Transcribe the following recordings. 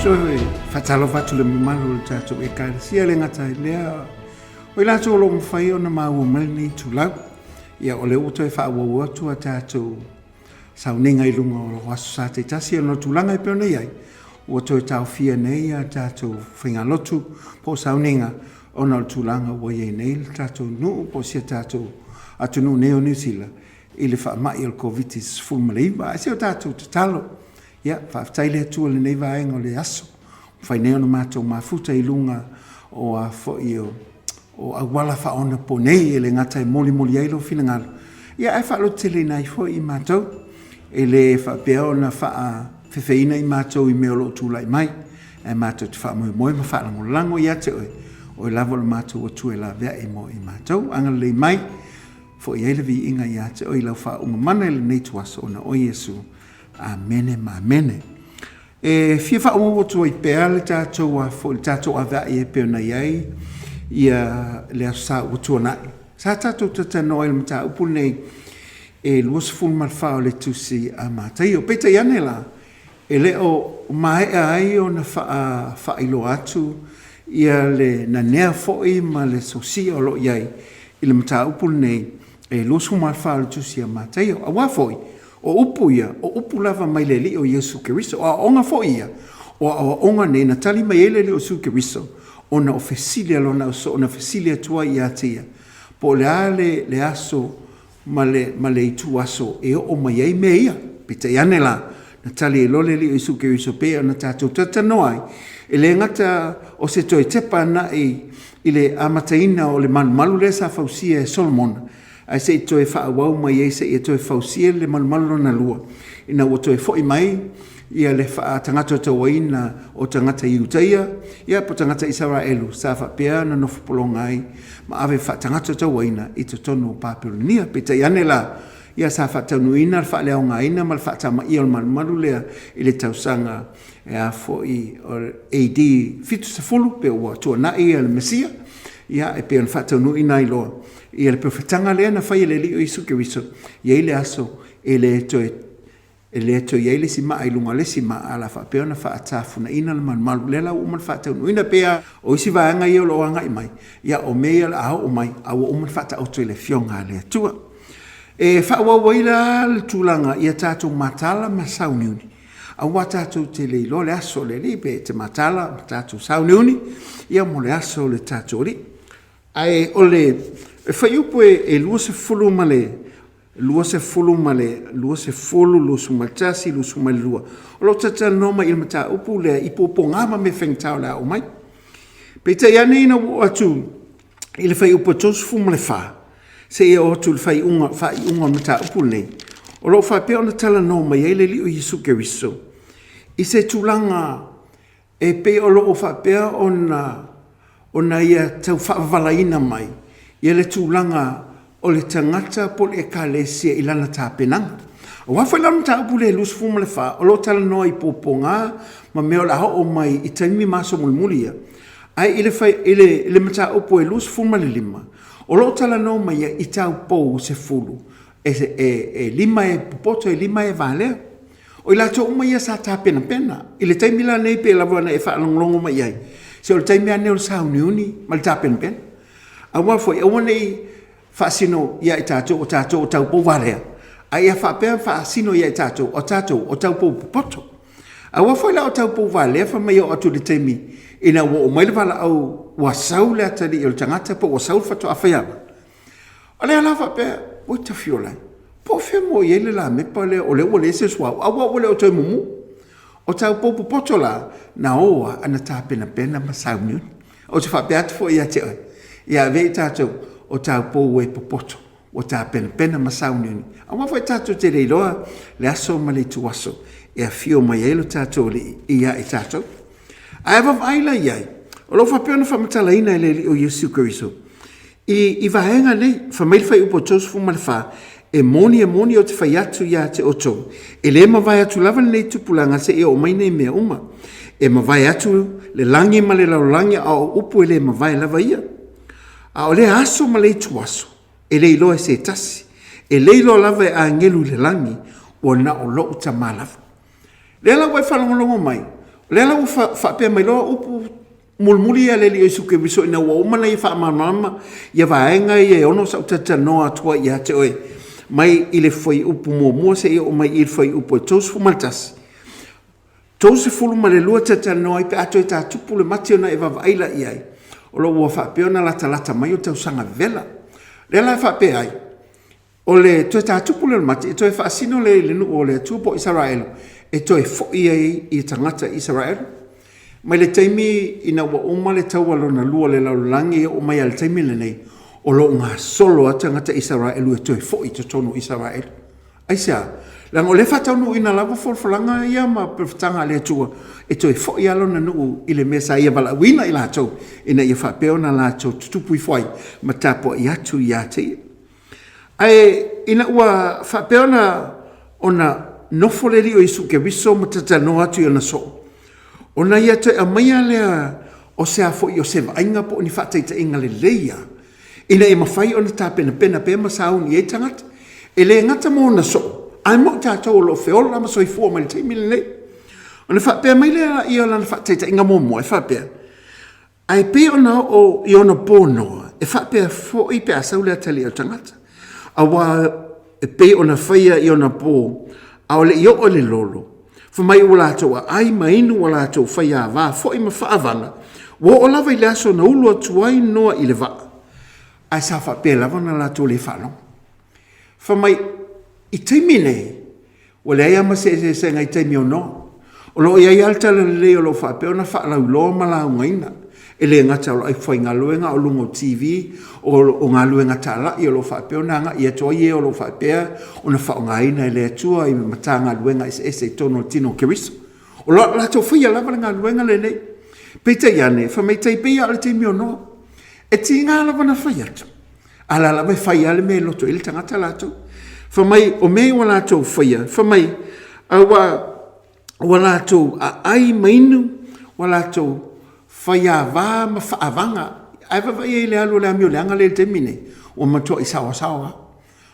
Soe fatalo fatu le malu tato e ka sia le ngata lea. O la to lo fai ona mau mal ni tula. Ia o le uto e fa wo tu tato. Sau ninga i lunga o wasu sa te tasi no tulanga i peona iai. O to tau fia nei a tato finga lotu po sau ninga ona o tulanga o ye nei tato no po sia tato atu no neo New Zealand. Ile fa mai el covitis fulmaliva. Sia tato talo. Ia, whaaftaile tua le nei vaenga o le aso. Whai neo na mātou mafuta i lunga o a fwoi o a wala whaona po nei e le ngata e moli moli eilo whina ngalo. Ia, e whaalo tele nei fwoi i mātou. E le whaapea o na wha whewheina i mātou i meolo tūlai mai. E mātou te wha moe moe ma whaalango lango i ate oi. O e lavo le mātou o tue la vea e moe i mātou. Anga le mai, fwoi eile vi inga i ate oi lau wha unga mana ele nei tuaso o na o Yesu. Amene ma amene. E fia fa o to i pea le tatou a fo le tatou a va e pe na iai ia le sa o to na. Sa tatou tata no el mata upu nei e luos ful mal fa le tusi a mata io peta yanela e le o mai ai o na fa ilo atu ia le na nea fo i ma le sosia lo iai il mata upu nei e luos ful mal fa le tusi a mata io a wa foi o upu ia, o upu lava mai le li o Yesu Keriso, o a onga fo ia, o a onga ne na tali mai ele li o Yesu Keriso, o na ofesilia lo na so, o na ofesilia tua i atia, po le ale le aso, ma le itu aso, e o mai ei me ia, pita iane la, na tali e lole li o Yesu Keriso pe, o na tatou tata noai, e le ngata o se toi tepa na i le amataina o le malu le sa fausia e Solomon, ai se to e fa wa mai e se to e fa usia le mal na lua ina o to e foi mai ia le fa tangata to waina o tangata Iutaia ia po tangata Israelu sa fa pea na no polongai ma ave fa tangata to waina i to tono Babilonia pe te yanela ia sa fa tanuina fa le nga ina mal fa tama i mal le ile tausanga e a foi AD fitu se fulu pe o to na ia le Mesia ia e pe fa tanuina i lo ia le profetanga lea na fai le li o Yesu Keriso ia le aso ele to ia le sima ai lunga le sima ala fa pe ona fa atafuna ina le mal lela o mal fa tau ina pe o si va nga ia lo anga i mai ia o me ia a o mai a o mal fa ta o le fionga le tua e fa wa waila le tulanga ia tatu matala ma sauniuni a wa tatu te le lo le aso le li pe te matala tatu sauniuni ia mo le aso le tatu ri ai o le e fai upo e lua se fulu male, lua se fulu lu sumaltasi, lu sumalua. O lo tata noma il mata upu le ipopo ngama me fengtau la o mai. Peta iane ina o atu, ile fai upo tos fumale fa. Se ia o atu le fai unga mata upu nei. O lo fai peo na tala noma ia ile li o Yesu Keriso. I se tulanga e pe o lo o fai peo ona ia tau whaavalaina mai. Ia le tūlanga o le tangata po le ekalesia i lana tāpenanga. O wawhai lana tāupu le lusu fuma le wha, o lo tala noa i pōponga, ma meo la ho o mai i taimi maso mulmulia. Ai ile mata upo e lusu fuma le lima. O lo tala noa mai i tau pou se fulu. E lima e popoto e lima e valea. O i lato uma ia sa tāpena pena. I le taimi la nei pe la wana e whaalongolongo mai ai. Se o le taimi ane o le sauniuni, ma le tāpena pena. A wafo e wane fasino ia i tatou o tau pou valea. A ia whapea fasino ia i tatou o tau pou poto. A wafo la o tau pou valea fa mai o atu le teimi ina o mai le vala au wasau le atari i o tangata po wasau fato a whaiawa. A le ala whapea, oi ta fiolai. Po whea mo i ele la mepa le o le wale se swau. A wale o tau mumu. O tau pou poto la na oa ana tāpena pena ma sauniuni. O te whapea atu fo ia te oi. Ia vei tātou o tāu pou e popoto, o tā pena ma sauniuni. A wawai tātou te reiloa, le aso ma le tuaso, e a fio mai elo tātou li ia i tātou. A ewa vaila iai, o lo whapeona whamatala ina e le o Yesu Keriso. I vahenga nei, whamaili whai upo tos fuma le wha, e moni o te whai atu ia te oto. E le ma vai atu lava nei tupulanga se e o mai nei mea uma. E ma vai atu le langi ma le laulangi a o upo e le ma vai lava ia. A o le aso ma le tuaso, e le iloa se tasi, e le iloa lava e a ngelu le langi, o na o lo uta malafa. Le ala wai whalongolongo mai, Le la fa pe mai lo upu mulmuli ale li isu ke biso ina wa umana I fa mama ia vaenga ia ono sa tata no atua ia te oe mai ile foi upu mo se o mai il foi upu tos fu maltas tos fu male lua tata no I pe ato ta tupu le mati ona eva vaila ia o lo wa fa pe ona lata mai o te sanga vela le la fa pe ai o le to ta tupu le mati to fa sino le no o le tupu Israel e to fo I tangata Israel mai le taimi ina wa uma le tau na lua le laulangi o mai al taimi le nei o lo ngā solo a tangata Israel e toi fo I te tonu Israel. Aisa, lang o le whatau ina lava folfolanga ia ma pewhtanga le tua e toi fo I alo na nuu I le mesa ia wala wina I la tau ina ia whapeo na la tau tutupu I fwai ma tapo I atu I ate. Ai ina ua whapeo na ona nofoleri o isu ke wiso ma tatano atu I ona so. Ona ia te a maia lea o se a fo I o se vainga po ni whataita inga le leia. Ina e mawhai ona tā pena pe ma sauni e tangata. E le ngata mo na so. Ai mo tātou lo whiola ma soi fua mai te mili nei. Ona whapea mai lea I o lana whataita inga mo e whapea. Ai pe ona o I ona pōnoa. E whapea fo I pe a saulea tali o tangata. A wā e pe ona whaia I ona pō. A o le I o le lolo. Mai o lātou a ai mainu o lātou whaia wā fo I ma whaavana. Wo o lava I le aso na ulu atuai noa I le vaa. Ai sa whapea lava na lātou le whanong. Mai I teimi nei, o le aia ma se ngai teimi o no. O lo ia I alta le leo lo whapea o na whaalau loa ma lau ngaina. E le ngata o ai whai ngā luenga o lungo TV, o ngā luenga tāla I o lo whapea o nanga, I ato I o lo whapea, o na whao ngā ina I le atua, I mata ngā luenga ese tono tino keriso. O la tau whaia lava ngā luenga le nei. Peita iane, whamai tai peia ale teimi o no. E ti ngā lava na whaia tu. Ala lava whaia le me loto ili tangata lato. Whamai o me o lato whaia, whamai o lato a ai mainu, o lato whaia wā ma whaavanga. Ai wawai e le alu le amio le anga le te mine. O matua I sawa.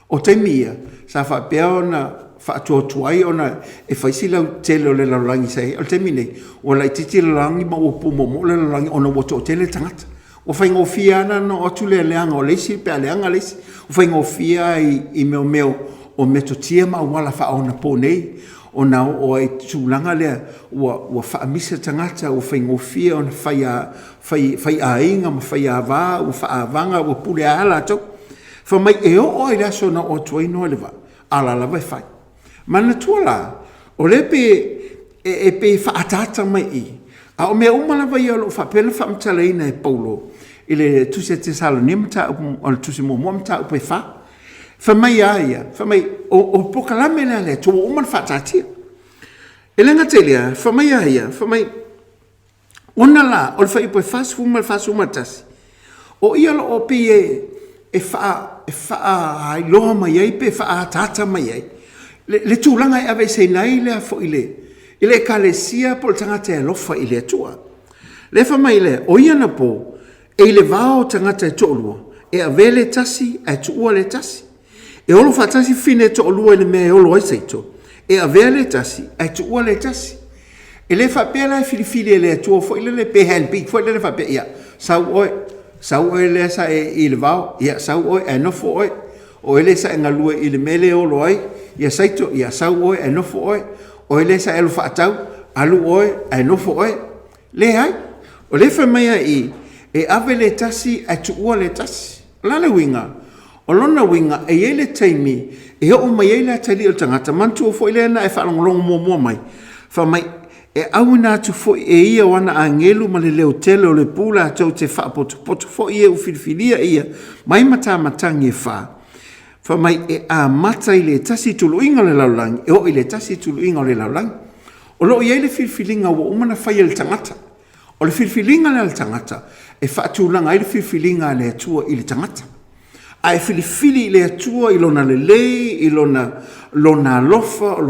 O te mia, sa whapea o na whaatua tuai o na e whaisi lau tele o le laulangi sei. O te mine, o lai titi le laulangi ma o pumomo le laulangi o na wato o tele tangata. O whai ngō fia ana no atu le leanga o leisi, pea leanga leisi. O whai ngō fia I meo o meto tia ma wala wha o na pō nei. O na o ai tūlanga lea ua whaamisa tangata o whai ngofia o na whai a inga ma whai a wā o whaavanga o pule a ala tau. Whamai e o ai laso na o tuai noa lewa. Ala la vai whai. Mana tuala o le pe e pe whaatata mai I. A o mea umala vai o lo whapena whaamtala ina e Paulo. I le tusi te salo ni mta o le tusi mo mta upe wha. Whamai aia, whamai, o pokalame lea lea, tō oman whatatia. E lenga te lea, whamai aia, whamai, ona la, o le whai poe whasuma tasi. O ia lo o pe e wha ai loha mai ai, pe wha tata mai ai. Le tūlanga e ave se nai lea fo I le ka le sia po le tangata e lofa I le atua. Le whamai lea, o ia na po, e le vao tangata e tōlua, e ave le tasi, e tuua le tasi. E olo whatasi fine to olua le mea olo ai seito. E avea le tasi, ai tu ua le tasi. E le whapea lai filifili e le atua fo ile le pehan pik, fo ile le whapea ia. Sau oe le sa e le vau, ia sau oe e nofo oe. O ele sa e ngalua I le mele olo ai, ia seito, ia sau oe e nofo oe. O ele sa e lo whaatau, alu oe e nofo oe. Le hai, o le whamea I, e ave le tasi, ai tu ua le tasi. Lale winga. O lona winga e ele taimi e o mai ele tali o tangata mantu o foi lena e whalongolongo mua mai. Whamai e au nā tu foi e ia wana a ngelu ma le leo tele o le pula a tau te whaapoto foi e u filfilia ia mai mata matangi e wha. Whamai e a mata I le tasi tulu inga le laulangi e o I le tasi tulu inga le laulangi. O lo i ele filfilinga wa umana whai le tangata. O le filfilinga le tangata e whaatulanga I le filfilinga le atua I le tangata. Ai filifili le atua I lona lelei, I lona lofa, o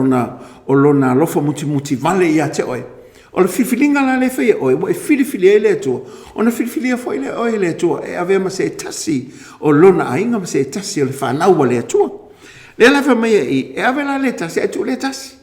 lona lofa muti vale ia te oe. O le filifilinga la le whaia oe, mo e filifili e le atua. O na filifilia fo le oe le atua, e avea ma se tasi, o lona ainga ma se tasi o le whanaua le atua. Le la wha mai e avea la le tasi, e tu le tasi.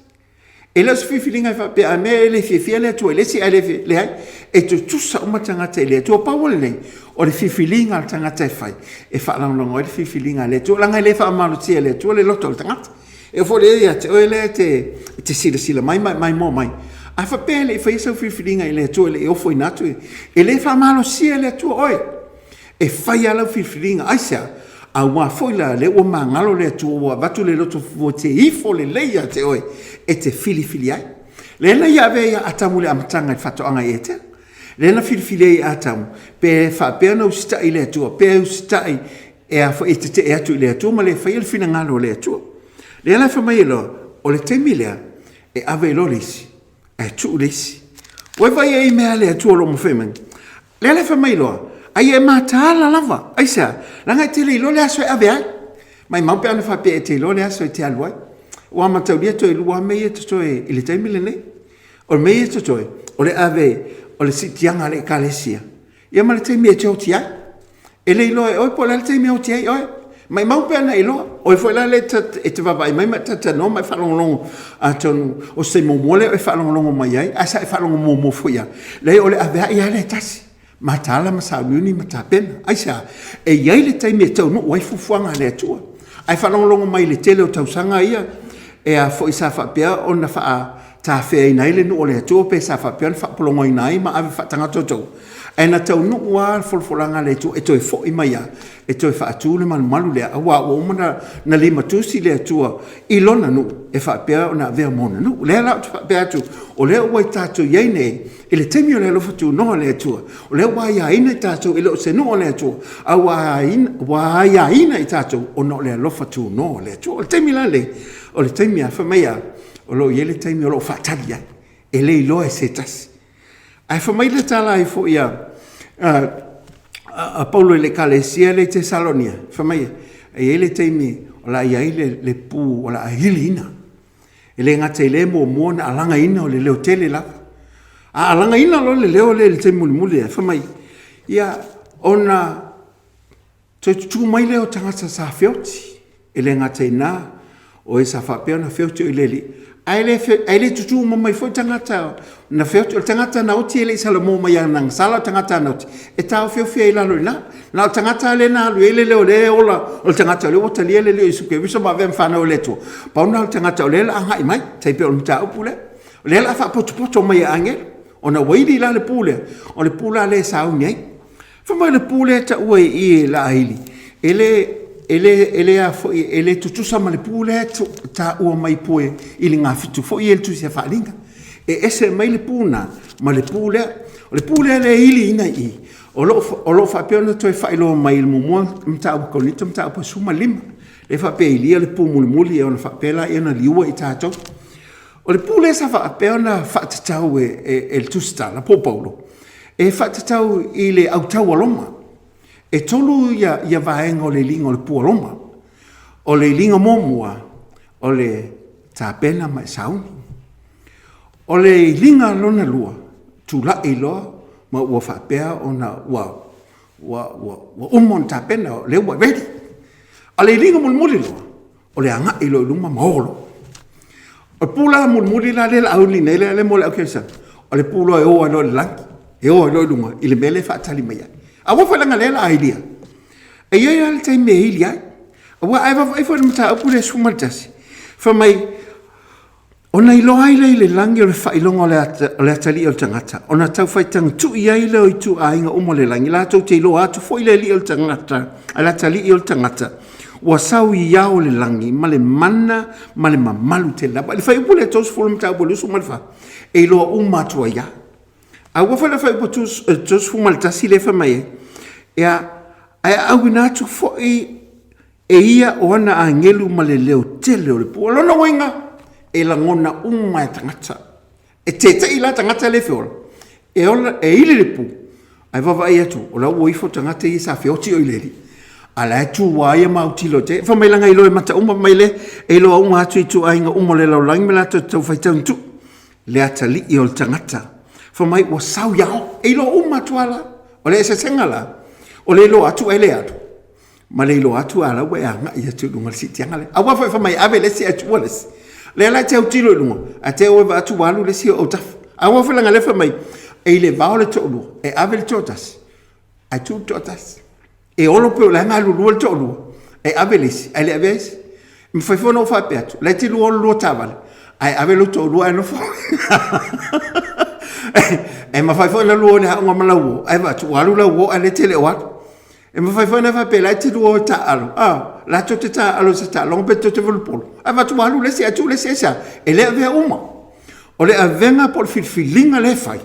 e le fifilinga fa pe a me le fifia le tu le si ale le ai e tu sa uma tangata le tu pa wole o le fifilinga tangata fai e fa la longo le fifilinga le tu langa le fa malu ti le tu le loto tangata e fo le ya te le te sila mai mai a fa pe le fa isa fifilinga le tu le o foi natu e le fa malu si le tu oi e fai ala fifilinga aisa a wa foi la le o mangalo le tu wa batu le loto fo te ifo le ya te oi e te fili ai le na ya ve ya atamule amtanga fato anga ete le na fili atam pe fa pe no sta ile tu pe sta e a fo te e tu le tu ma le fa il fina ngalo le tu le la fa mai lo o le temilia e ave lo lisi e tu lisi o vai e me ale tu lo mo femen le la fa mai lo ai e mata la lava ai sa la ngai te le lo le aso ave ai mai mau pe ana fa pe te lo le aso te alwai o ama tau dia toi lua mei te toi i le taimile nei. O mei te toi, o le ave, o le sitianga le kalesia. Ia ma le taimile te o tiai. E le ilo e oi po le taimile o tiai, oi. Mai mau pēna ilo, oi foi la le e te vavai, mai ma tata no, mai whalongolongo a tonu, o se momole e whalongolongo mai ai, a sa e whalongo momo fuia. Le o le ave a ia le tasi. Ma tala ma sa miuni ma ta pena. Ai sa, e iai le taimile tau no, wai fufuanga le atua. Ai whalongolongo mai le tele o tausanga ia, e a fo isa fa pia ona fa ta fe ina ile no le to pe sa fa pia fa polongo ina ma ave fa tanga toto e na tau no wa folfolanga le to e to fo i mai e to fa tu le malu le wa o mana na lima tu si le tu i lona no e fa pia ona ve mona no le la fa pia tu o le wa ta tu ye ne ele temio le lo fa tu no le tu o le wa ya ina ta tu ele se no le tu a wa ya ina ta tu o no le lo fa tu no le tu o temila le o le taimi a whamaia, o lo i le taimi o lo whataria, e le ilo e setas. Ai whamai le tala ai fo ia, a Paulo le kalesia le Tesalonia, whamaia, e le taimi o la ia le pū, o la ahili ina. E le ngata i le mo na alanga ina o le leo tele la. A alanga ina lo le leo le taimi muli e whamai. Ia, ona, tu mai leo tangata sa whioti, e le ngata ina, o e sa whapea na whiauti o i leli. Ai le tutu mo mai fo tangata na whiauti o tangata na oti e le isala mo mai anang sala tangata na oti. E tau whiauwhia i lalo ina. Na o tangata le na alu e le leo le ola o tangata le ota lia le leo isuke wiso ma vem whanau le to. Pauna o tangata o le la angai mai, taipe o mta upule. O le la wha poto mai angel. O na wairi la le pule. O le pula le sa uni ai. Whamai le pule ta ue i la aili. Ele tutusa ma le pule ta ua mai poe i le ngā fitu fo i ele tu se whalinga. E ese mai le puna ma le pule le ili ina i. O lo whapea na toi whailo mai le mumua mta au konita mta au pa suma lima. Le whapea i lia le pu muli e ona whapea la e ona liua i tātou. O le pule sa whapea na whatatau e le tusta la po Paulo. E whatatau i le autau aloma. E tolu ia vaenga o le linga o le pualoma, o le linga momua, o le tāpena mai sauni. O le linga lona lua, tu la i loa, ma ua whapea o na ua umon tāpena o le ua veri. O le linga mulmuli loa, o le anga i loa luma maolo. O le pula mulmuli la le auli nei le mo le au kesa. O le pula e oa loa le langi, e oa loa luma, i le mele whaatali mai ai. Awa whalanga lela ailia. E iai ala tai me ili ai. Awa ai wha mata apu le sumaltasi. Whamai, ona i loa aile i le langi o le whailonga o le atali o le tangata. Ona tau whaitang tu i aile o i tu ainga umo le langi. La tau te i loa atu fo i le li o le tangata. A le atali i o le tangata. Ua sau i iau le langi. Ma le mana, ma le mamalu te lapa. Le whai upu le tos fulu mata apu le sumalfa. E i loa umatua ia. Awa whala whai upu tos fumaltasi le whamai ia ai au ina tu foi e ia o ana angelu ma le leo tele o le pu lona wenga e la ngona umma tangata e te ila tangata le fiol e ola e ile le pu ai va vai atu o la woi fo tangata i sa fioti o ile ala tu wa ia ma utilo te fa mai langa ilo e mata umma mai le e lo unga atu tu ainga umma le lo lang mela to fai tu le atali i o tangata fa mai wa sau yao e lo umma tuala o le se sengala o le lo atu ele atu ma le lo atu ala we anga ia tu lunga siti anga le awa fa mai ave le si atu wales Le la tau tilo lunga. A te oe va atu walu le si o taf. A wa whalanga lefa mai. E le vao le tolu. E ave le totas. A tu totas. E olo pe o le hanga lulu le tolu. E ave le si. A le ave si. Mwhaifono o whape atu. Le tilu o lua tawale. Ai ave lo tolu ai no fo. E mwhaifono lua le haunga malau. Ai va atu walu la uo a le tele o atu. E mwhaifono whape la tilu o ta alo. La tote ta alo se ta longo pe tote volupolo. Ai va atu walu le si atu le si esa. E le ave uma. O le avenga por filfilinga le fai.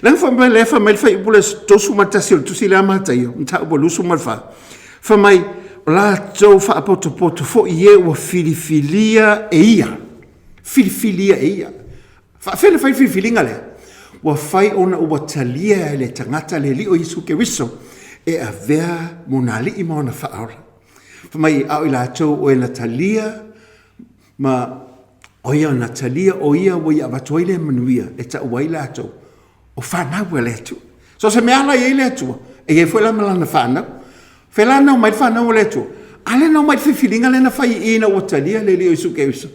Lang fa mai le fa mai fai pula tosu matasi tu sila mata yo. Nta bolu su malfa. Fa mai la tau fa poto fo ie o filfilia e ia. Filfilia e ia. Fa fele fai filfilinga le. Wa fai ona o talia le tangata le li o Yesu ke wiso. E avea monali I mona fa ora. Fa mai au ila tau o ena talia ma oia Natalia o ia o ia watoile manuia e ta uaila ato o whanau e le atu. So se meala i le atu e e fwela malana whanau. Whela nau mai whanau le atu. Ale nau mai whiwhiringa le na whai ina o talia le li o isu ke uso.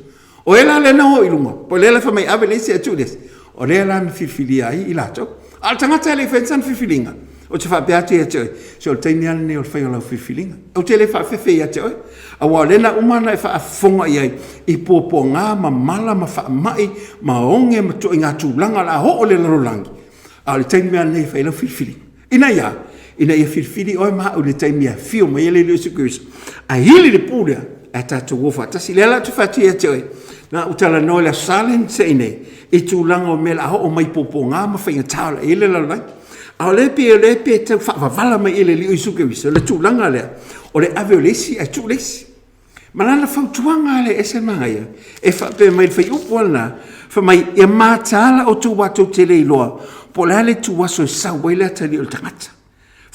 O ela le nau o ilunga. Po le la whamai ave le si atu les. O le la na whiwhiria ai I lato. Al tangata le whensan whiwhiringa. O te whapeatu e atoe. So o teini ala ne o whai o lau whiwhiringa. O te le whawhewhe e atoe. A wā lena umana e whaafonga I I pōpō ngā ma mala ma whaamai ma onge ma tō I ngā tūlanga la ho o le larolangi. A le teini mea nei whai lau whiwhiri. Ina ia whiwhiri oi maa o le teini mea whio ma ele leo sukuisa. A hili le pūrea a tātou wofa. Tasi le ala tu whatu e atoe. Nā utala noe la salen se ine. I tūlanga o mea la ho o mai pōpō ngā ma whainga tāla ele larolangi. A le pe tau whavala mai ele leo sukuisa. Le tūlanga lea. O le ave o lesi a tū lesi. Malana fautuanga le ese mangaia. E whape mai whai upuana. Wha mai e mātala o tū watu te leiloa. Po le ale tū waso sa waila tali o tangata.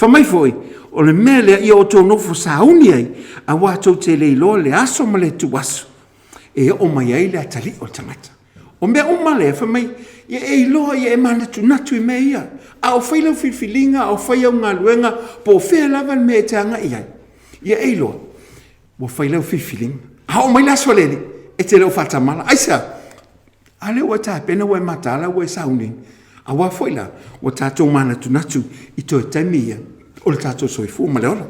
Wha mai foi. O le mea lea ia o tō nofo sa hauni ai. A watu te leiloa le aso ma le tū waso. E o mai ai le tali o tangata. O mea umale wha mai. Ia e iloa ia e mana tu natu I mea ia. A o whailau whiwhilinga. A o whaiau ngā luenga. Po whea lava me te anga iai. Ia e iloa. Wa whailau whiwhilinga. Ha o mai la swaleni. E te leo whatamala. Aisa. A leo wa tā pena wa matala wa sauning. A wa whaila. Wa tātou mana tu natu. I tō taimia. O le tātou soifu ma leola.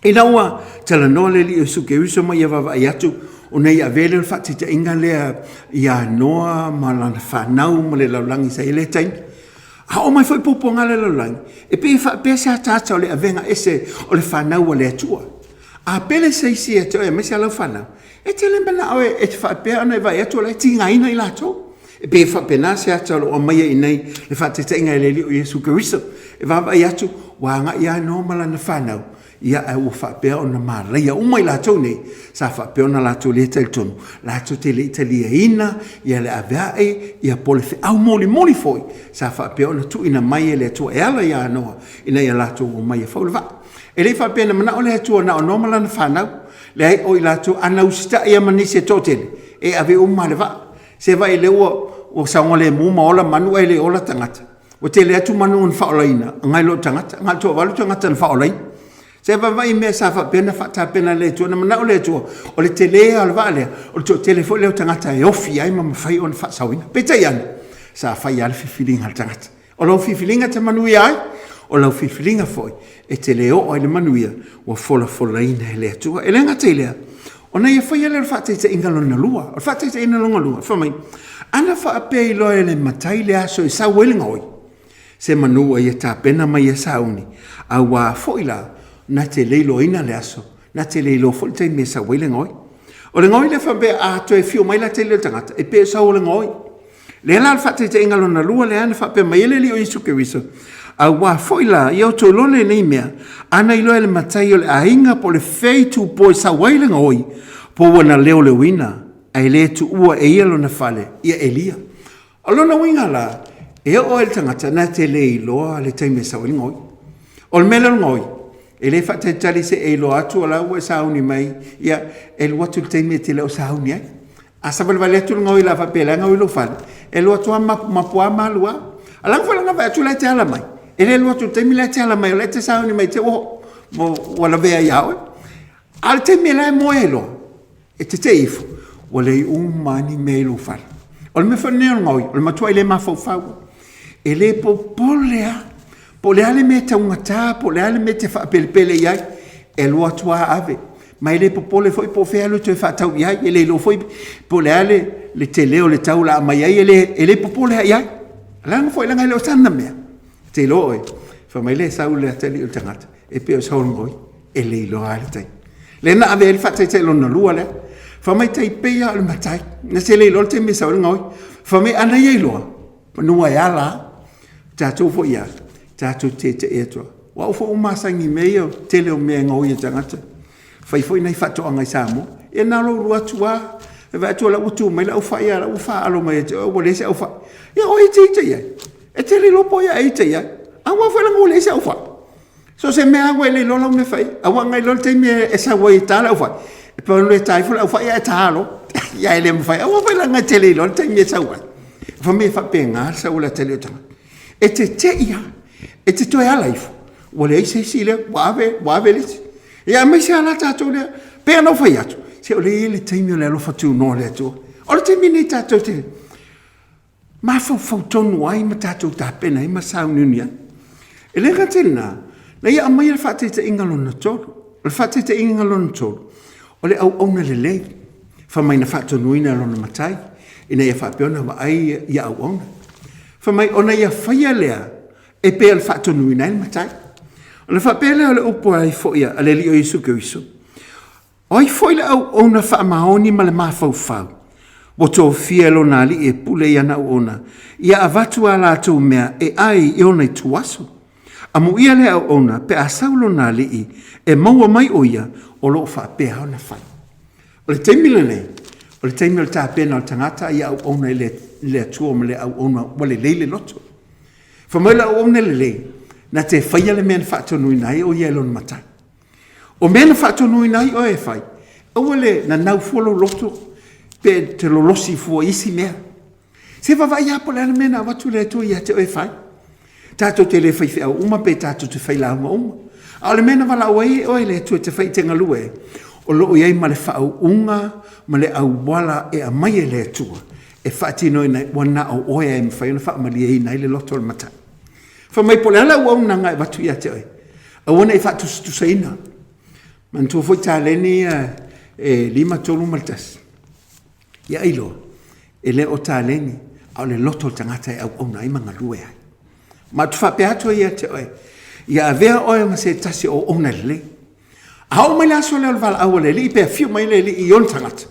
E naua. Tala noa le li o suke uso mai ia wawa ai atu. O nei a vele le whatita inga lea. Ia noa ma lana whanau ma le laulangi sa ele taim. Ha o mai whai popo ngā le laulangi. E pe se a tātou le avenga ese o le whanau a le atua. A pele sei si e te mesi ala whanau. E te le mena oe e te whapea ana I vai atu la e ti ngaina I lato. E pe whapena se atu o maia I nei le whatete inga le li o Yesu Keriso. E wawa I atu wanga ia no mala na whanau. Ia e o whapea o na maria. Umai lato nei. Sa whapea o na lato le te tonu. Lato te le italia ina. Ia le aveae. Ia pole whi au moli foi. Sa whapea o na tu ina mai e le atua. E ala ia noa. Ina ia lato o mai e whauleva. E le whapea na mana o le atua na o nomala na whanau. Le ai o I lato ana usita ia manisi e tōtele. E ave umma le va. Se vai le o saunga le muma ola manu e le ola tangata. O te le atu manu un whaolaina. Ngai lo tangata. Ngai toa walu tangata na whaolaina. Se vai mea sa whapena whatapena le atua na mana o le atua. O le te lea o le va lea. O le tō telefo leo tangata e ofi ai ma mawhai o na whaasawina. Peta iana. Sa whai ala whiwhilinga tangata. O lau whiwhilinga te manu I ai. O lau whiwhilinga foi. E te leo o le manuia. Wa fola ina e le atua. E lenga te lea. O nei e whai ala le whateite ingalo na lua. O whateite ina longa lua. Whamai. Ana whaapea I loa le matai le aso I sa welinga oi. Se manua I ta pena mai e sauni. A wa foila. Na te leilo ina le aso. Na te leilo folte me sa welinga oi. O le ngoi le whapea a to e fio mai la te leo tangata. E pe sa o le ngoi. Le la whateite ingalo na lua le ana whapea mai ele li o Yesu Keriso. A wa foila I o to lole nei mea. Ana I loa le matai o le ainga po le feitu po sa welinga oi. Po wana leo le wina. Ai le tu ua e ia lona fale. Ia Elia. O lona winga la. E o el tangata na te le iloa le taime sa welinga oi. O le mele ngoi. E le whate tali se e lo atu o lau e sauni mai. Ia e lo atu le taime te leo sauni ai. A sabal vale atu ngoi la whapela ngoi lo fale. E lo atu mapua malua. Alang whala ngā atu le te ala mai. E le lo atu taime le te ala mai. O le te sauni mai te o. Mo wala vea iawe. Al taime la e moe lo. E te te ifu. o le mani me lo fal o le me fanel ngoi o le matua ile ma fau e le popolea po le ale me te ngata po le ale me te fa pele ia e lo atua ave mai le popole foi po fe alo te fa tau ia e le lo foi po le ale le te leo le tau la mai e le popole ia la no foi la ngai lo sanna me te lo e fa mai le sau le te li o tangata e pe o sau ngoi e le lo ale tai le na ave le fa te lo no lua le fa mai tai pe ia le matai na se le lo te me sau ngoi fa mai ana ia lo no ia la ta tu fo ia ta tu te e to wa fo uma sangi me o te le o me ngoi e tangata fai foi nei fatto angai samo e na lo rua tua e va tu la utu mai la ufa ia la ufa alo mai o vole se ufa ia o ite ia e te le lo poia ite ia a wa fa la ngole se ufa so se me agua le lo me fai a wa ngai lo te me e sa wa ita la ufa e pa lo tai fu la ufa ia ta lo ia le me fai a wa fa la ngai te le lo te me sa wa fa me fa penga sa ula te le tanga e te ia e te to ia life vole se sile wa ve le ia mai se ala tatou lea pea no fai atu se o le taimi o le alofa tunoa le atua o le taimi nei tatou te mafaufau tonu ai ma tatou tapena ai ma sauniuni ai e le gatena na ia mai le faataitaʻiga lona tolu o le faataitaʻiga lona tolu o le auauna lelei famai na faatonuina lona matai ina ia faapeona vaai ia auauna famai ona ia faia lea e pea le faatonuina ai le matai o le whapele o le upo ai foia a le li o isu ke isu. O ai foi le au ona whaamaoni ma le mawhauwhau. Wo tō fia lo nā li e pule i ana ona. Ia avatu a la tō mea e ai i ona i tuaso. A mu ia le au ona pe a saulo nā li i e maua mai o ia o lo whapea ona whai. O le teimile nei, o le teimile tā pena o tangata i au ona i le atua ma le au ona wale leile loto. Whamai le au ona le lei. Na te whaia le mea na whaatonui nai o ia lona matai. O mea na whaatonui nai o e whai. Aua le na nau fualo loto pe te lolosi fua isi mea. Se wawai apo le ana mea na watu le tu ia te o e whai. Tātou te le whai whia uma pe tātou te whai lauma uma. A le mea na wala oai o e le tu te whai te ngalue. O loo iai ma le whaau unga ma le au wala e a mai e le tua. E whaatino i nei wana o oe e mwhai na wha amali e nei le loto le matai. Fa mai pole ala ua una ngai watu ia te oi. A wana i whatu saina. Man tua foi tāleni e lima tolu maltas. Ia ilo. E le o tāleni. Au le loto tangata e au una i manga lue ai. Ma tu whape atua ia te oi. Ia avea oi ma se tasi o ona le. A hau mai laso le alwala au le li. Pea fiu mai le li i on tangata.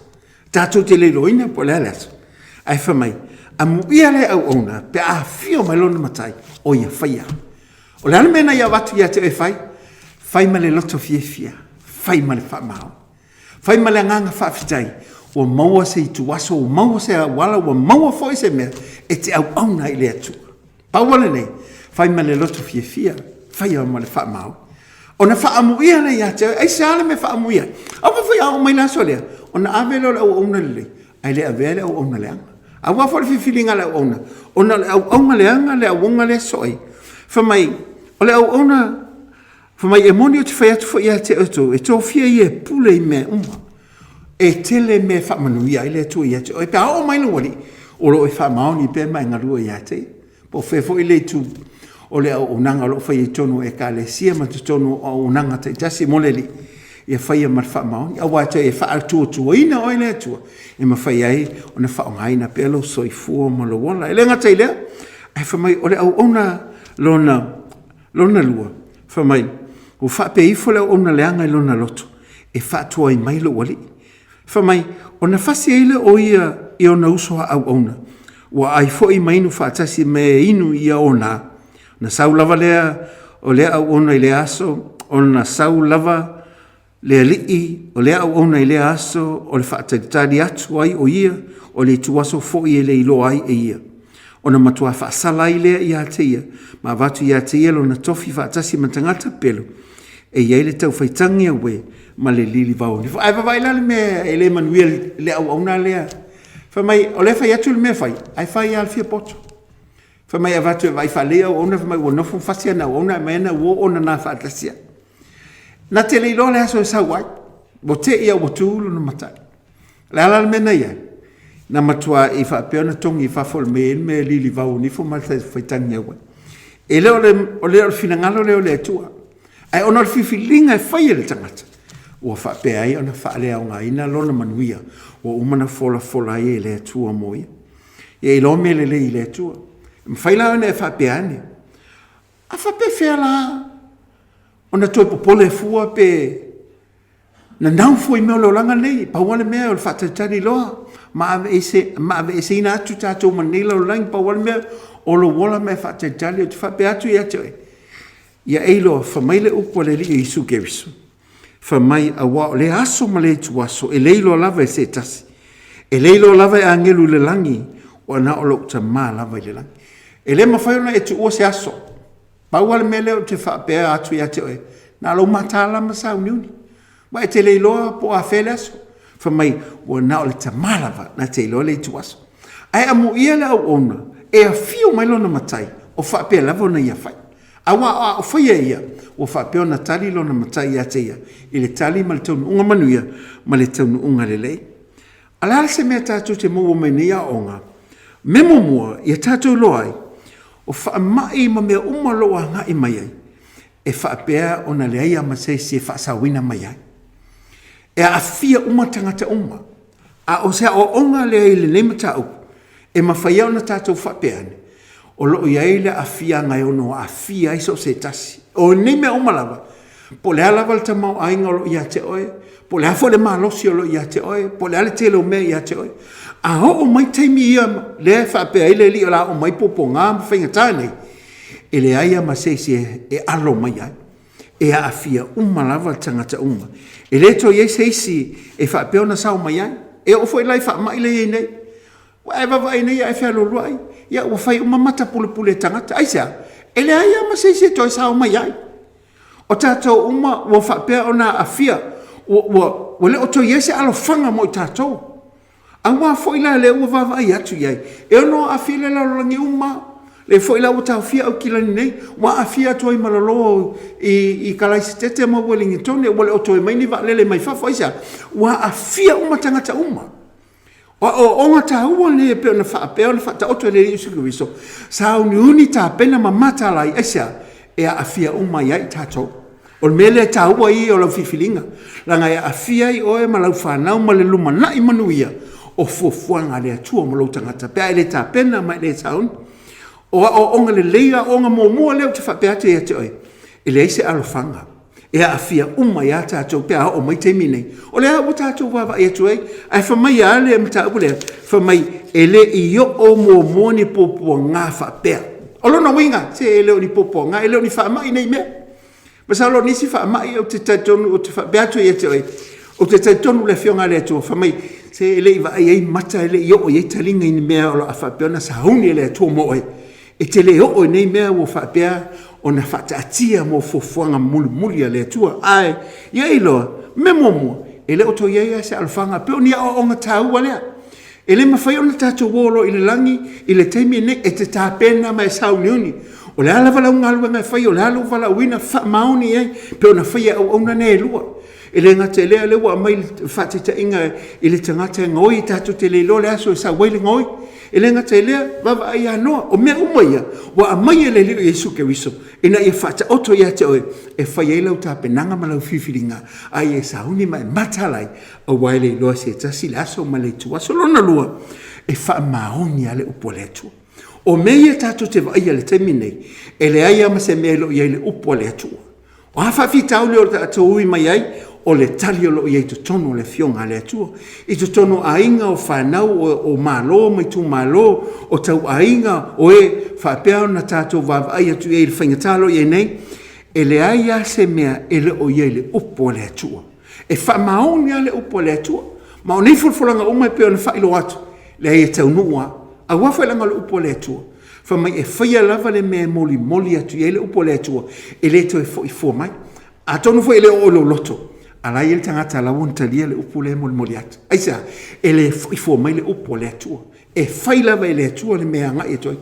Tātou te le loina pole ala aso. Ai wha mai. A muia le au ona. Pea a fiu mai lona matai. O ia whaia. O le alamena ia watu ia te e whai. Whai ma le loto fiefia. Whai ma le whamao. Whai ma le nganga whaafitai. O maua se i tuaso. O maua se a wala. O maua foi se mea. E te au auna i le atua. Pauale nei. Whai ma le loto fiefia. Whai ma le whamao. O na whaamuia nei ia te. Ai se ale me whaamuia. Awa whai au mai laso lea. O na avelo le au auna le. Ai le avea le au auna leanga. A wafo le fifilinga le ona. Ona le au aunga le anga le awonga le soi. Whamai, o le au ona, whamai e moni o te whai atu whai te oto, e tō fia i e pule i mea uma. E tele me whamanuia i le atu i ate. O e pia o mai wali, o lo e whamaoni pe mai ngarua i ate. Po whefo i le tu, o le au onanga lo whai e tono e ka le sia ma te tono o onanga te tasi moleli. Ia whaia mar whamao, ia wata e wha atua tua ina o ele atua. E ma whai ai, o na wha o ngaina pelo soi fua ma lo wala. E le ngata i lea, ai whamai, o le au ona lona lua. Whamai, o wha pe ifo le ona leanga i lona loto. E wha atua i mai lo wali. Whamai, o na whasi eile o ia i ona usoha au ona. Wa ai fo i mainu wha atasi me inu i a ona. Na sau lava lea, o lea au ona i le aso, o na sau lava le alii o le au ona i le aso o le whaatari atu ai o ia o le tuaso fo i le ilo ai e ia. O na matua whaasala i lea i a te ia, ma watu i a te ia lo na tofi whaatasi matangata pelo e ia le tau whaitangi a we ma le lili vau. Ai wawai lale me e le manuia le au ona lea. Whamai o le whai atu le mea whai, ai whai al fia poto. Whamai a watu e vai whalea o ona whamai o nofu whasia na ona mena o ona na whaatasia. Na te leilo le aso e sau ai, mo te ia o tūlu na matai. la mena ia na matua I whapeona tongi whafol me lili vau ni fo malta whaitangi awa. E leo le finangalo leo le atua. Ai ona le fifilinga e whaia le tangata. Ua whapea ai ona whaalea o ngā ina lona manuia. Ua umana fola e le atua moia. E ilo me le le atua. Mwhaila ona e whapea ane. A whapea whea la. Ona toi popole fua pe. Na nau fui meo lo langa nei. Pauale mea o le whatatari loa. Ma ave ese ina atu tātou manila o langi pauale mea. O lo wola me whatatari o te whapea atu I atu e. Ia eilo whamaile upo le li I Isu Keviso. Whamai a wao le aso ma le tuaso. E leilo lava e se tasi. E leilo lava e angelu le langi. O na o lo ta maa lava I le langi. E le mawhaiona e tu ua se aso. Pauale me leo te whapea atu I atu e. Na lo matala ma sa uniuni. Wa e te leiloa po a whele aso. Whamai o na o le ta maa lava na te leiloa le tuaso. Ai amu ia le au ona. E a fio mailo na matai. O whapea lava na ia whai. Awa o whaia ia, o whapeo na tali lo na matai a te ia, I le tali ma le taunu unga manuia, ma le taunu unga le lei. Alala se mea tātou te mua mai nei a onga, memo mua ia tātou loai, o whaamai ma mea uma loa ngai mai ai, e whapea o na le aia ma se se whaasawina mai ai. E a fia uma tangata uma, a o sea o onga le ai le nema tāu, e ma whaia o na tātou whapea ne. O loo iai le afia ngai ono afia iso se tasi. O nei mea umalava. Po le alava le tamau ainga o loo ia te oe. Po le hafo le malosi o loo ia te oe. Po le ale te leo mea ia te oe. A ho o mai teimi ia le whapea ile li o la o mai popo ngā mwhainga tāne. E le aia ma seisi e alo mai ai. E a afia umalava le tangata uma. E le to iei seisi e whapea na sao mai ai. E o foi lai wha ile iei nei. Wa e wawa nei ai whea lo luai. Ia ua whai uma mata pule tangata. Aisea, ele aia ma seisi toi sao mai ai. O tātou uma ua whapea o nā awhia. Ua le o toi iese alo whanga mo I tātou. Ang wā whoila le ua wawa I atu iai. E ono awhia le lalangi uma. Le whoila ua tā awhia au kilani nei. Wa awhia toi malolo I kalaisi tete ma Wellington tone. Ua le o toi mai ni wa lele mai whafo. Aisea, ua awhia uma tangata uma. O onga ta ua le pe ona whaapea ona whata oto le Isu Keviso. Sa uniuni ta pena ma matalai esa e a afia uma iai tātou. O le mele ta ua I o lau fifilinga. Langa e a afia I oe ma lau whanau ma le luma na I manuia. O fuafuanga le atua ma lau tangata. Pea ele ta pena ma ele taun. O onga le leia onga mua leo te whapea te te oe. Ele eise alofanga. E a afia uma ia tātou pea o mai te mine. O lea o tātou wawa ia tuai. Ai whamai a le mta upu lea. Whamai ele I o mo ni popua ngā whapea. O lona winga, se ele o ni popua ngā, ele o ni whamai nei mea. Masa lo nisi whamai o te taitonu o te whapea tu ia tuai. O te taitonu le whionga lea tua. Whamai se ele I ai mata ele I o ia talinga ini mea o a whapea na sa hauni ele tua moe. E te le o nei mea o whapea o na whataatia mo fofuanga muli le tua. Ai, ia iloa, me momo, ele o to ia se alfanga, pe o ni a onga tāua lea. Ele mawhai o na tātou wolo I le langi, I le teimi ne, e te tāpena mai sau niuni. O le ala wala unga alua ngai whai, o le ala wala uina maoni ai, pe o na whai au ona ne lua. Ele ngata elea le wa mai whatita inga, ele tangata ngoi tātou te le lo le aso, sa waile ngoi. Ele ngata elea, wawa ai anoa, o mea umaia, wa a mai ele leo Isu Keviso, ina ia whata oto ia te oe, e whai e lau tā penanga ma lau whiwhiringa, ai e sauni mai matalai, o waile loa se tasi le aso ma le tua, so lona lua, e wha maoni ale upo le tua. O mea tātou te wa ia le temi nei, e le aia ma se mea lo ia le upo le tua. O hawha whitau leo tātou ui mai ai, o le tali o lo I to tono le fionga le atua. I to tono ainga o whanau o malo, mai tu malo, o tau ainga o e whapea na tātou wawa ai atu e le whaingatalo I nei, e le aia se mea e le o ia le upo le atua. E whamaoni a le upo le atua. Ma o nei fulfulanga umai peo na whailo atu, le aia tau nua, a wawhailanga le upo le atua. Whamai e whaia lava le mea moli atu e le upo le atua, e le to e fo I fua mai. A tonu fo e le o lo loto. Ala ele tangata la wonta lia le upu le moli atu. Aisa, ele ifo mai le upu le atua. E whaila vai le atua le mea ngai etoi.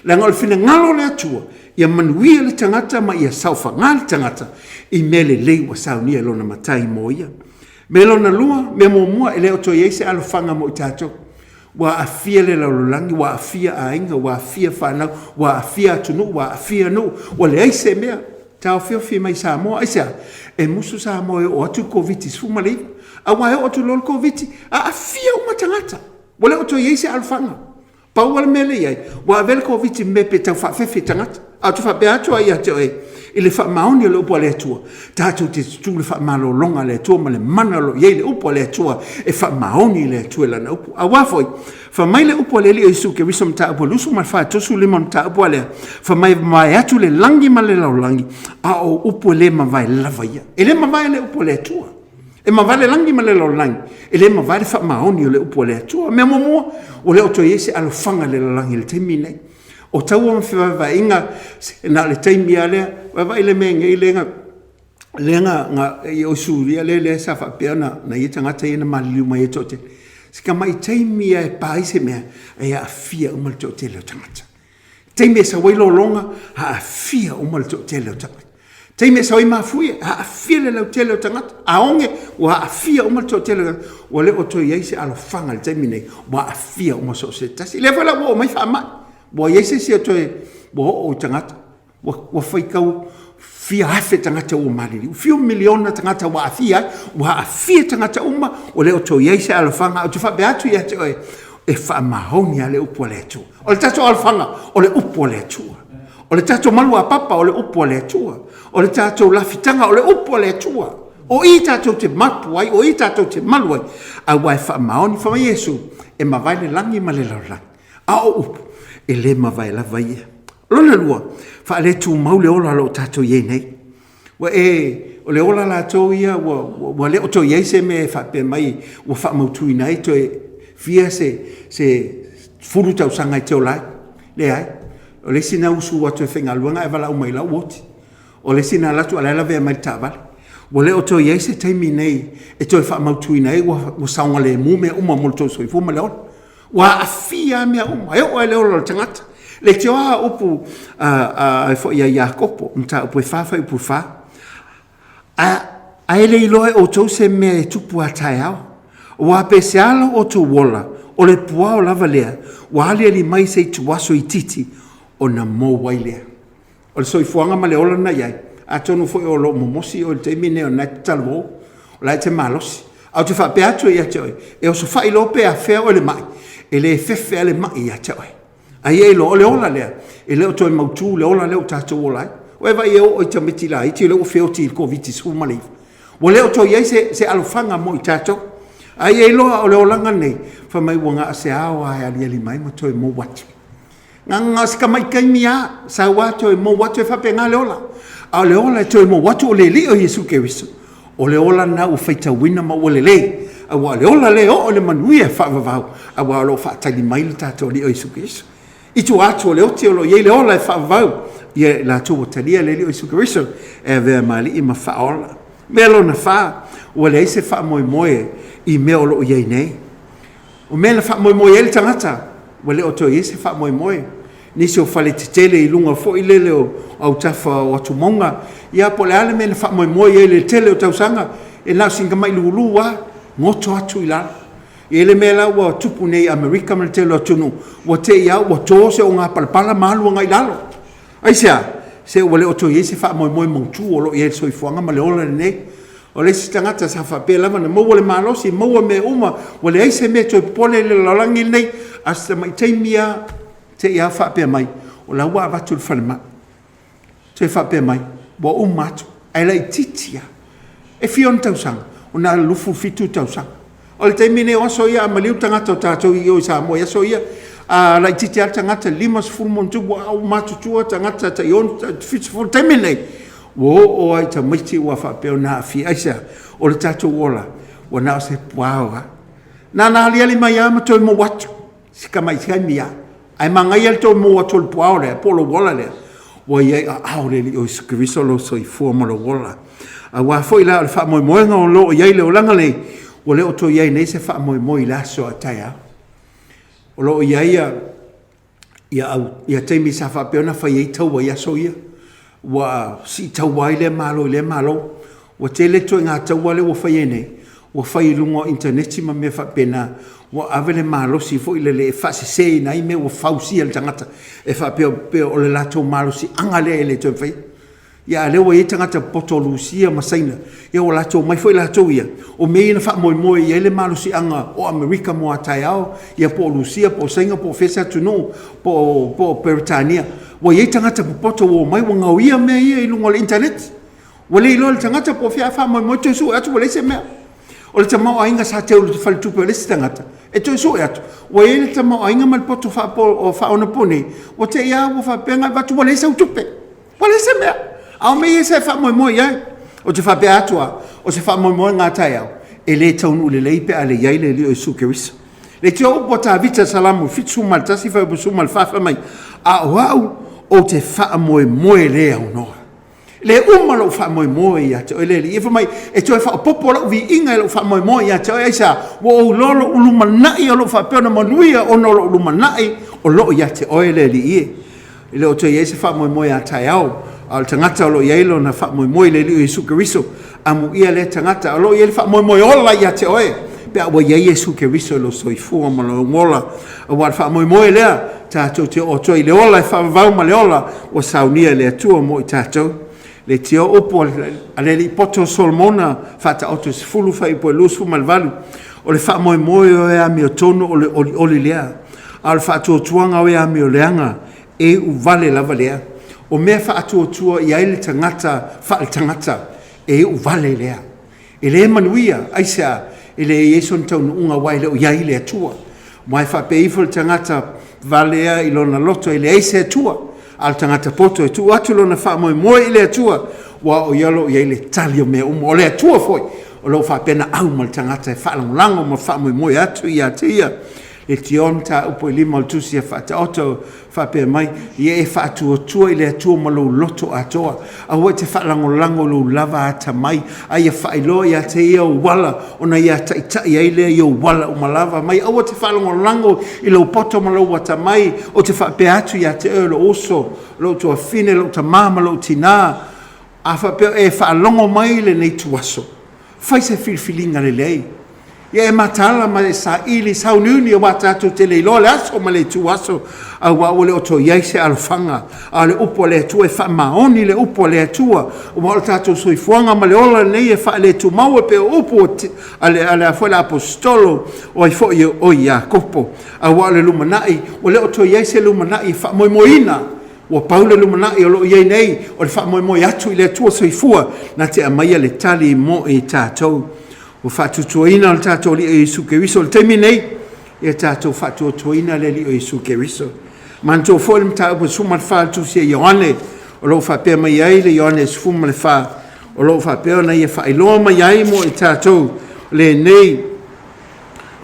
La ngol fina ngalo le atua. Ia manuia le tangata ma ia saufa ngal tangata. I mele lei wa saunia lona matai mo ia. Melo na lua, me mua ele o to yese alofanga mo tato. Wa afia le laulangi, wa afia ainga, wa afia whanau, wa afia tunu, wa afia no. Wa le aise mea, tau fio mai Samoa, aisa, e musu Samoa o atu COVID sfuma leiva. A wa o atu lol COVID, a afia umatangata. Wa le o to yese alofanga. Pau wala mele iai, wa avele COVID me pe tau whawhewhi tangata. A tu whape atua ia te oe. Ile wha maoni le upo le atua. Tātou te tu le wha malo longa le atua, ma le mana lo iei le upo le atua, e wha maoni le atua la na upo. A wafoi, wha mai le upo le li o isu ke wisom ta upo, lusu ma wha tosu limon ta upo lea, wha mai atu le langi ma le lau langi, a o upo le ma vai lava ia. E le ma vai le upo le atua. E ma vai le langi ma le lau langi. E le ma vai le wha maoni o le upo le atua. Mea mua, o le oto iese alo whanga le lau langi le teimi nei. O tau o mwhiwa inga na le taimi a lea, wawa ile me ngai lenga nga i o suria le sa whapea na i tangata i na maliu mai e tote. Sika mai taimi a e paise mea e a fia umal tote leo tangata. Taimi e sa wailo longa a fia umal tote leo tangata. Taimi e sa wai mafuia a fia le leo te leo tangata. A onge wa a fia umal tote leo tangata. Wa le o toi eise alo whanga le taimi nei wa a fia umal so se tasi. Le wala wa o mai wha mai. Bo yese sia toe bo o tangata wa faikau fia hafe tangata o malili fio miliona tangata wa afia tangata uma o le o to yese alfanga o te fa beatu ya toe e fa mahoni ale upo le tu o le tato alfanga o le upo le tu o le tato malua papa o le upo le tu o le tato lafitanga o le upo le tu o i tato te mapu ai o i tato te malua a wa fa mahoni fa Yesu e ma vai le langi ma le la a o upo e le mawai la vai. Lona lua, wha le tu mau le ola lo tato ye nei. Wa e, o le ola la tau ia, wa le oto ye se me whape mai, wa wha mautui nei, to e fia se furu tau sanga i teo lai. Le ai, o le sina usu watu e whenga luanga e wala umai la uoti. O le sina latu ala la vea mai tāwale. Wa le oto ye se taimi nei, e to e wha mautui nei, wa saunga le mume uma multo so i fuma le ola. Wa afia mea uma, e o e leo lo tangata. Le te oa upu fo ia Iakopo, mta upu e whawha upu wha. A ele iloe o tau se mea e tupu a tai au. Wa pe se ala o tu wola, o le pua o lava lea, wa alia li mai se tu waso i titi, o na mo wai lea. O le soifuanga ma le ola na iai, a tonu fo o lo momosi o le teimine o nai talo o lai te malosi. Au te wha pe atu i a te oi, e o so wha ilo pe a whea o le mai. E le fefe ale mai ia te oi. Ai e lo le ola lea. E leo toi mautu le ola leo tātou o lai. O e vai e o i tamiti la. I te leo feo ti il COVID suma leiva. O leo toi ei se alufanga mo i tātou. Ai e loa o le olanga nei. Wha mai wanga a se ao ai ali ali mai mo toi mo watu. Nga sika mai kaimi a. Sa watu e mo watu e whape ngā le ola. A le ola e toi mo watu o le li o Yesu ke wiso. O le ola na u feita wina ma o le lei. A wa le ola le o le manui e whaavavau. A wa lo whaatali mai le tātou li o Yesu Kiriso. I tu atu o le oti o lo ye le ola e whaavavau. Ia la tō talia le li o Yesu Kiriso. E vea mali i ma whaola. Mea lo na wha. O le eise wha moe moe i mea o lo iei nei. O mea la wha moe moe e le tangata. O le o tō eise wha moe moe. Nisi o whale te tele i lunga fo i lele o au tafa o atu monga. Ia po le ale mea la wha moe moe e le tele o tausanga. E lau singa mai lulu wa. Ngoto atu i lana. I ele mea lau wa tupu nei Amerika ma le tele o tunu. Wa te iau wa tō se o ngā palapala malu ngai lalo. Aisea, se o le o tō iese wha moe moe mongtu o lo i e soifuanga ma le ola nei. O le si tangata sa wha pē lava na maua le malosi, maua me uma. O le aise mea toi pole le lalangi nei. Asta mai teimia te ia wha pē mai. O la ua avatu le whale mai. Toi wha pē mai. Wa umatu. Ai lai titia. E fion tausanga. O nā lufu fitu tausanga. O le teimine o aso ia amaliu tangata o tātou i o Samoa. Aso ia lai titi al tangata limas fulmontu wa au matutua tangata ta ion fitu ful teimine. O ai ta maiti ua whapeo nā fi aisa. O le tātou ola. O nā se puaoa. Nā ali ali mai ama toi mo watu. Sika mai kai mia. Ai mangai al toi mo watu le puao lea. Polo wola lea. O iei a aore li o Iskriso lo so i fua mo lo wola. A wa foi la fa moi moi nga lo ye le olanga le o le oto ye nei se fa moi moi la so ataya o lo ye ya te mi sa fa pe ona fa ye tau ya so ye wa si tau wa le malo o te le to nga tau wa le o fa ye nei ua fai lungo interneti ma mea whapena, ua avele malosi fo ile le whasesei na ime ua fausia le tangata, e whapea o le lato malosi angale ele toi whai. Ia lewa e tangata poto lusia masaina, ia o lato mai fo i lato ia, o mei na wha moe ia ele malosi anga o Amerika moa tai ao, ia po lusia, po sainga, po fesa tunu, po Peritania, ua e tangata poto o mai wa ngau ia mea ia ilungo le internet, wale ilo le tangata po fia wha moe toi su atu wale se mea. O le tamau ainga sa te ulu te whale tupe o le si tangata. E toi so e atu. Wa e le tamau ainga mal poto o whaona pone. O te ia o whapenga watu wale sa utupe. Wale se mea. Au me e se wha moe iai. O te whape atua. O se wha moe ngā tai au. E le taunu le leipe a le iai le li o isu ke wisa. Le te o ta vita salamu fitsu mal tasi wha upusu mal whafa mai. A wau o te wha moe le au noa. Le umalo fa moe ia te ele le ifa mai e toi fa popo la vi inga lo fa moe ia te isa wo lolo uluma nai lo fa pena manuia o no uluma nai o lo ia te oile le ie ile o toi ese fa moe ia tai au al tangata lo ia lo na fa moe le li Yesu Kristo amu ia le tangata lo ia fa moe ola ia te oe pe wa ia Yesu Kristo lo soifu ma lo mola o wa fa moe le ta te o toi le ola fa va ma le ola o saunia le tu mo tato le tio opo ale li poto solmona fata auto fulu fa ipo lusu malvalu o le fa moe o e ami o tono o le lea al fa tuanga o e ami o leanga e u vale la valea o me fa tua i aile tangata fa tangata e u vale lea e le manuia aisa ele Yesu ntau unga waile o iaile atua mai fa peifol tangata valea ilona loto ele aisa atua al tangata poto e tu atu lona wha moe ile atua wa o yalo ia ile tali o mea o le atua foi o lo wha pena au mal tangata e wha lango ma wha moe atu ia te ia le tion ta upo i lima o tusi e wha ta oto wha pena mai ia e wha atua ile atua ma lo loto atoa a ua te wha lango lo lava ata mai a ia wha ilo ia te ia o wala o na ia ta ia ile ia o wala o malava mai a ua te wha lango i lo poto ma lo wata mai o te wha pe atu ia te lo oso lo tua fine lo ta mama lo tina a wha pe e wha longo mai le nei tuaso whai se filfilinga le lei ia e matala ma e sa ili saununi o watatu te leilo le aso ma le tuaso a wa o le oto iaise alfanga a le upo le tu e wha maoni le upo le atua o ma o tatu soifuanga ma le ola nei e wha le tu maua pe upo ale a fo le apostolo o i fo i o Iakopo a wa le lumanai o le oto iaise lumanai wha moimoina o paule lumanai o lo iei nei o le wha moimoi atu i le atua soifua na te amaia le tali mo i tātou o fatutuina le tatou li o Yesu Keriso le taimi nei e tatou fatutuina le li o Yesu Keriso mantou foi le mataupu suma le fatusia Ioane o lou faapea mai ai le Ioane sefuma le fa o lou faapea ona ia faailoa mai ai mo i tatou lenei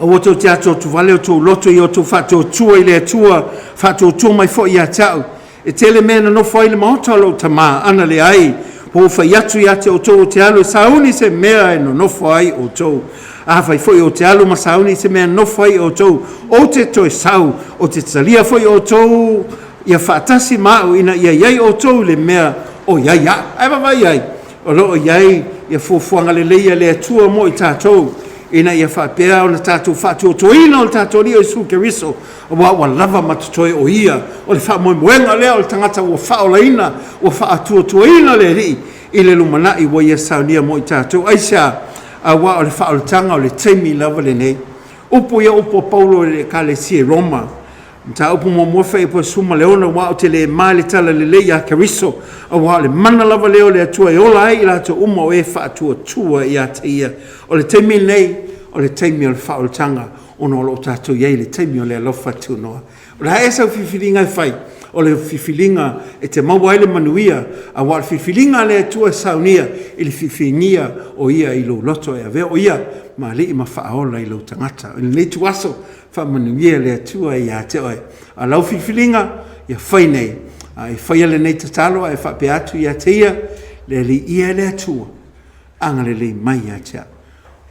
o tou tatou tuvale o tou loto i o tou fatuatua i le atua fatuatua mai foʻi iā taʻu e tele mea na nofo ai le maota o lou tamā ana leai po fai atu ia te o tou te alu sauni se mea e no nofo ai o tou a fai foi o te alu ma sauni se mea nofo ai o tou o te toe sau o te talia foi o tou ia whaatasi mau ina ia iai o tou le mea o iai a ai mawai iai o loo iai ia fuafuanga le leia le atua mo i tātou ina ia whaapea o na tātou whātua toina o le tātou li o Yesu Keriso o wa lava matutoi o ia o le wha moemoenga lea o le tangata o whaolaina o whaatua toina le ri i le lumanai wa ia saunia mo i tātou aisa a wa o le whaolatanga o le teimi lava le nei upo ia upo Paulo le kalesia Roma mta upo mo mofa i po suma leona wa o te le male tala le leia Keriso o wa le mana lava leo le atua e ola ai la to uma o e whaatua tua i a te ia o le teimi nei o le teimi o le whaolatanga o no lo tātou iei le teimi o le alofa tunoa o le haesa o fifilinga e whai o le fifilinga e te maua ele manuia a wa le fifilinga le atua saunia i le fifilingia o ia i lo loto e avea o ia ma le i ma whaaola i lo tangata o le nei tuaso whamanuia le atua i a te oe a lau fifilinga ia whai nei a i whai ele nei tatalo e whape atu i a te ia le li ia le atua anga le le mai a te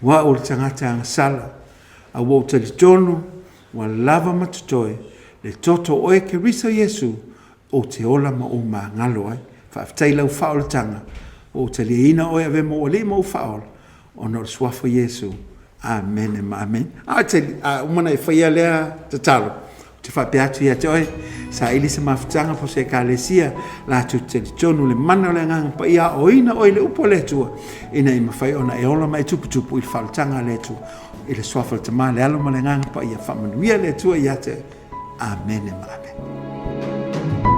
wa o le tangata anga sala a wa o te li tonu wa lava matutoe le toto oe Keriso Yesu o te ola ma o ma ngalo ai whaaftai lau whaolatanga o te li ina oe ave mo o le mo whaola o no le suafo Yesu Amen, amen. Umana e whaia lea te talo. Te whapeatu ia te oi. Sa ili se mawhitanga po se kālesia. La tu te tonu le mana le ngang pa ia oina oi le upo le tua. Ina i mawhai ona e ola mai tupu tupu i whalutanga le tua. I le swafal te maa le alo ma le ngang pa ia whamanuia le tua ia te. Amen, amen.